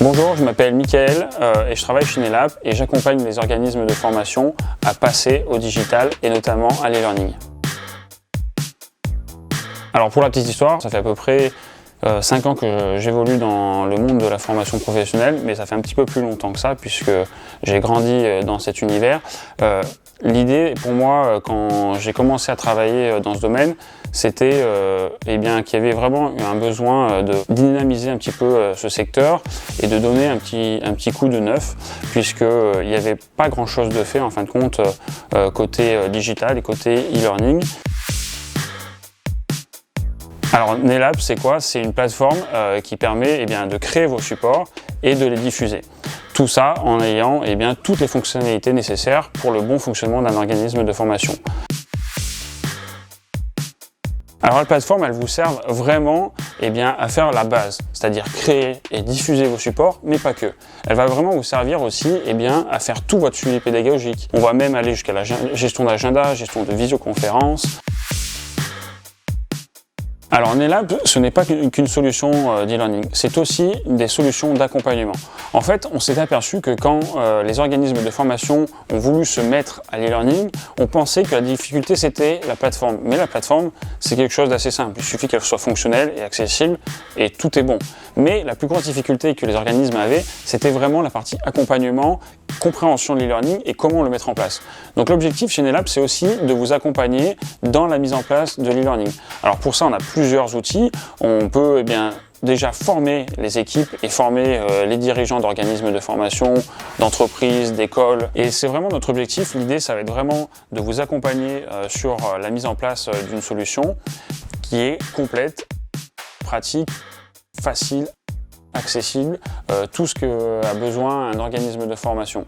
Bonjour, je m'appelle Mickaël et je travaille chez Nelab et j'accompagne les organismes de formation à passer au digital et notamment à l'e-learning. Alors pour la petite histoire, ça fait à peu près 5 ans que j'évolue dans le monde de la formation professionnelle, mais ça fait un petit peu plus longtemps que ça puisque j'ai grandi dans cet univers. L'idée pour moi, quand j'ai commencé à travailler dans ce domaine, c'était qu'il y avait vraiment un besoin de dynamiser un petit peu ce secteur et de donner un petit coup de neuf, puisqu'il n'y avait pas grand chose de fait en fin de compte côté digital et côté e-learning. Alors Nelab, c'est quoi? C'est une plateforme qui permet de créer vos supports et de les diffuser. Tout ça en ayant toutes les fonctionnalités nécessaires pour le bon fonctionnement d'un organisme de formation. Alors la plateforme, elle vous sert vraiment à faire la base, c'est-à-dire créer et diffuser vos supports, mais pas que. Elle va vraiment vous servir aussi à faire tout votre suivi pédagogique. On va même aller jusqu'à la gestion d'agenda, gestion de visioconférence. Alors Nelab, ce n'est pas qu'une solution d'e-learning, c'est aussi des solutions d'accompagnement. En fait, on s'est aperçu que quand les organismes de formation ont voulu se mettre à l'e-learning, on pensait que la difficulté c'était la plateforme. Mais la plateforme, c'est quelque chose d'assez simple. Il suffit qu'elle soit fonctionnelle et accessible et tout est bon. Mais la plus grosse difficulté que les organismes avaient, c'était vraiment la partie accompagnement, compréhension de l'e-learning et comment le mettre en place. Donc l'objectif chez Nelab, c'est aussi de vous accompagner dans la mise en place de l'e-learning. Alors pour ça, on a plusieurs outils. On peut déjà former les équipes et former les dirigeants d'organismes de formation, d'entreprises, d'écoles. Et c'est vraiment notre objectif. L'idée, ça va être vraiment de vous accompagner sur la mise en place d'une solution qui est complète, pratique, facile, accessible, tout ce que a besoin un organisme de formation.